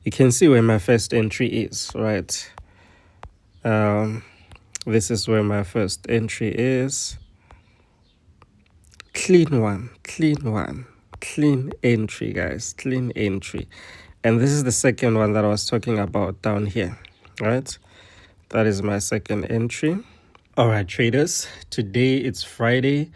you can see where my first entry is, right? This is where my first entry is. Clean one, clean entry, guys, clean entry. And this is the second one that I was talking about down here, right? That is my second entry. All right, traders, today it's Friday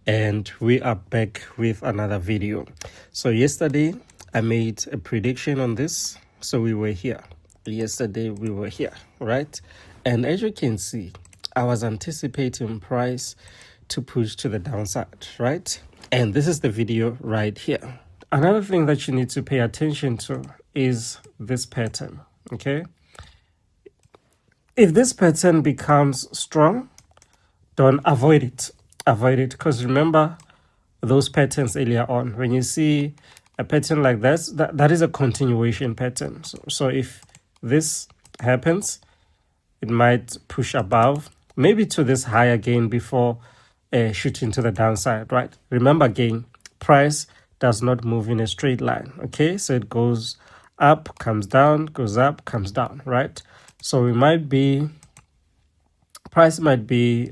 and we are back with another video. So yesterday I made a prediction on this. So we were here. Yesterday we were here, right? And as you can see, I was anticipating price to push to the downside, right? And this is the video right here. Another thing that you need to pay attention to is this pattern, okay? If this pattern becomes strong, don't avoid it. Avoid it, because remember those patterns earlier on. When you see a pattern like this, that is a continuation pattern. So if this happens, it might push above, maybe to this high again before shooting to the downside, right? Remember again, price does not move in a straight line, okay? So it goes up, comes down, goes up, comes down, right? So we might be, price might be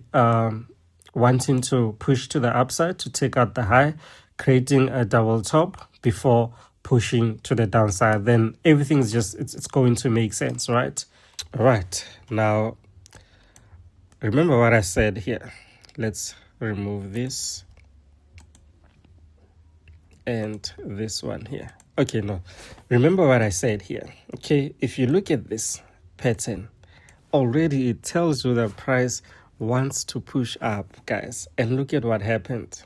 wanting to push to the upside to take out the high, creating a double top before pushing to the downside. Then everything's just, it's going to make sense, right? All right, now remember what I said here. Let's remove this and this one here. Okay, no, remember what I said here. Okay, if you look at this pattern, already it tells you that price wants to push up, guys. And look at what happened.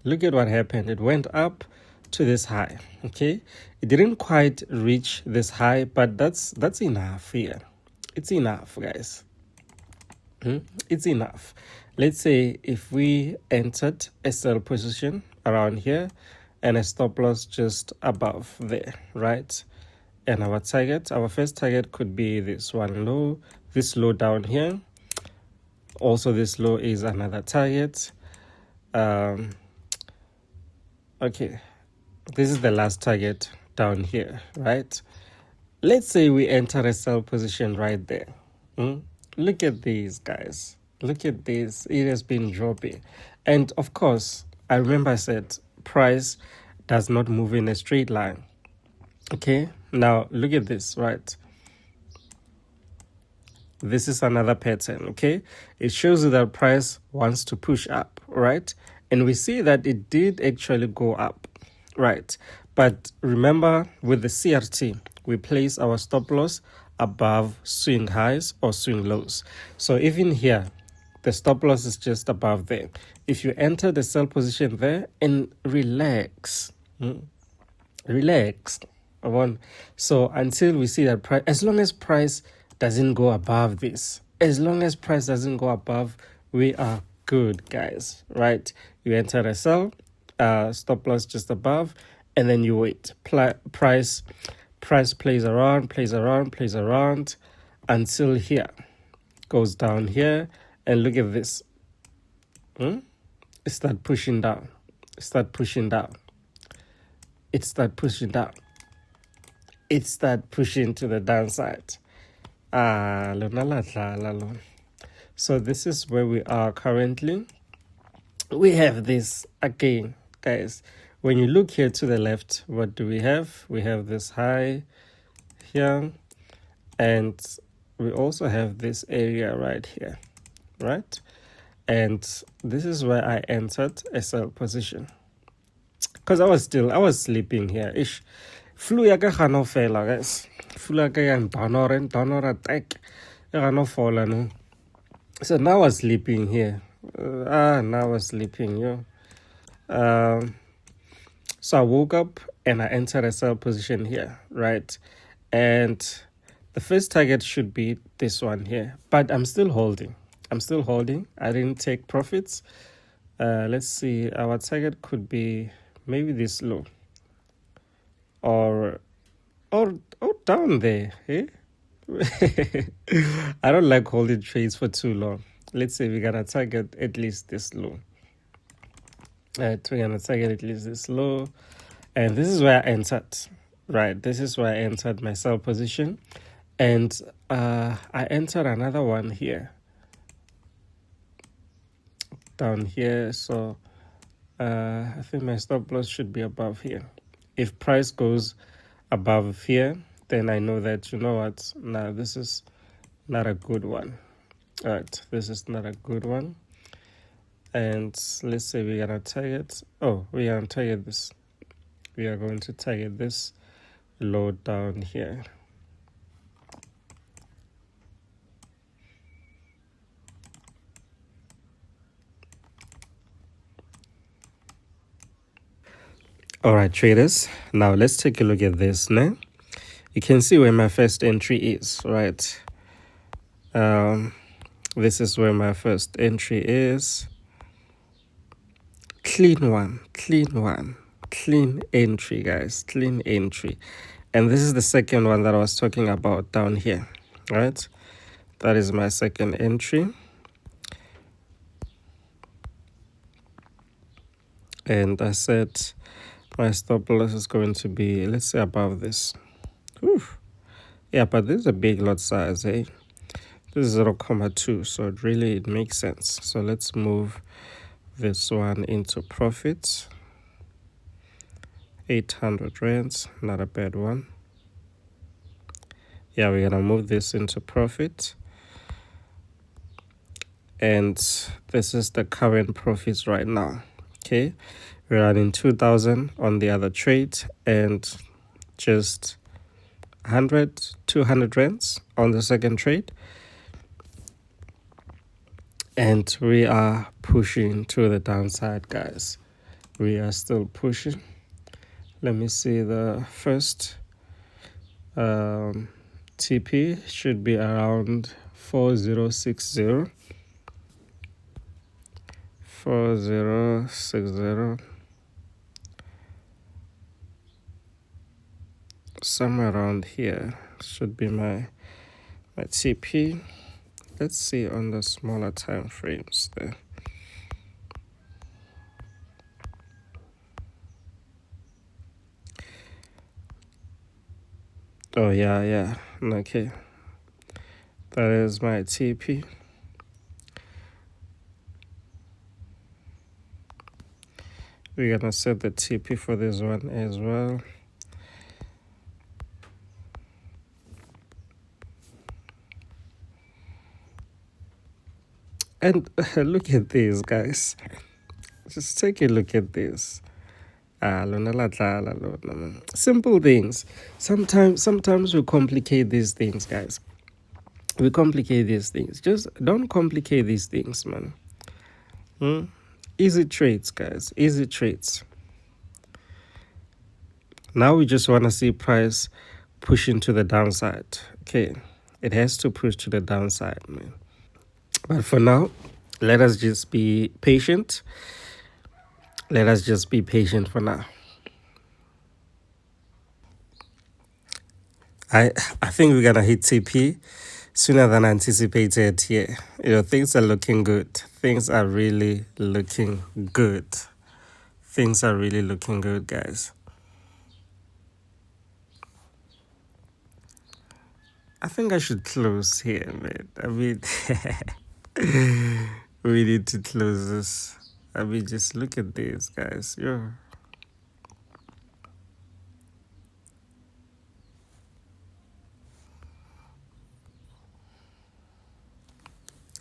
Look at what happened. It went up to this high, okay? It didn't quite reach this high, but that's enough here. It's enough, guys. It's enough. Let's say if we entered a sell position around here and a stop loss just above there, right? And our target, our first target could be this one low, this low down here. Also, this low is another target. Okay, this is the last target down here, right? Let's say we enter a sell position right there. Look at these, guys. Look at this. It has been dropping. And of course, I remember I said price does not move in a straight line. Okay, now look at this, right? This is another pattern, okay? It shows you that price wants to push up, right? And we see that it did actually go up, right? But remember, with the CRT, we place our stop loss above swing highs or swing lows. So even here, the stop loss is just above there. If you enter the sell position there and relax, relax. So until we see that price, as long as price doesn't go above this, as long as price doesn't go above, we are good, guys, right? You enter a sell, stop loss just above, and then you wait. Price plays around until here, goes down here, and look at this. It start pushing down, it start pushing down to the downside. So this is where we are currently. We have this again, guys. When you look here to the left, what do we have? We have this high here, and we also have this area right here, right? And this is where I entered a sell position, because I was sleeping here. Flu ya ka gano fela, guys. Flu ya ka yang donor attack. Ya gano fola no. So now I was sleeping here. Now I was sleeping, yo. So I woke up and I entered a sell position here, right? And the first target should be this one here, but I'm still holding. I didn't take profits. Let's see. Our target could be maybe this low, or down there. Eh? I don't like holding trades for too long. Let's say we're gonna target at least this low. We're gonna target at least this low, and this is where I entered. Right, this is where I entered my sell position, and I entered another one here, down here. So I think my stop loss should be above here. If price goes above here, then I know that, you know what, nah, this is not a good one. All right, this is not a good one. And let's say we're gonna target, we're gonna target this. We are going to target this low down here. All right, traders, now let's take a look at this now. You can see where my first entry is, right? This is where my first entry is. Clean one, clean entry, guys, clean entry. And this is the second one that I was talking about down here, right? That is my second entry. And I said my stop loss is going to be, let's say, above this. Oof. Yeah, but this is a big lot size, eh? This is 0.2, so it makes sense. So let's move this one into profit. 800 rands, not a bad one. Yeah, we're gonna move this into profit. And this is the current profits right now. Okay, we're running 2,000 on the other trade and just 200 rands on the second trade. And we are pushing to the downside, guys. We are still pushing. Let me see, the first TP should be around 4060. 4060. Somewhere around here should be my TP. Let's see on the smaller time frames there. Oh yeah, okay, that is my TP. We're gonna set the TP for this one as well. And look at this, guys. Just take a look at this. Simple things. Sometimes we complicate these things, guys. We complicate these things. Just don't complicate these things, man. Easy trades, guys. Easy trades. Now we just want to see price pushing to the downside. Okay, it has to push to the downside, man. But for now, let us just be patient. Let us just be patient for now. I think we're gonna hit TP sooner than anticipated here. You know, things are looking good. Things are really looking good. Things are really looking good, guys. I think I should close here, man. I mean, we need to close this. I mean, just look at this, guys. Yo.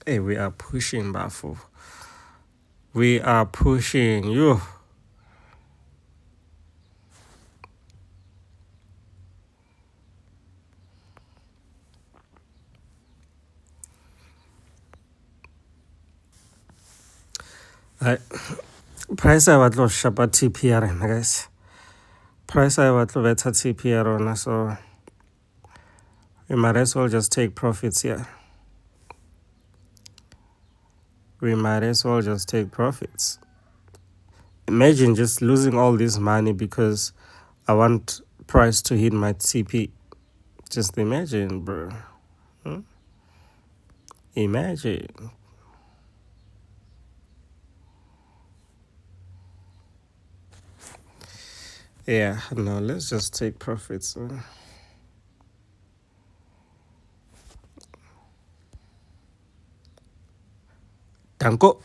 Hey, we are pushing, Bafu. We are pushing, yo. Price I batla shapa TP ya rena, guys. Price I batla better TP ya rona, so we might as well just take profits here. We might as well just take profits. Imagine just losing all this money because I want price to hit my TP. Just imagine, bro. Imagine. Yeah, no, let's just take profits. Danko.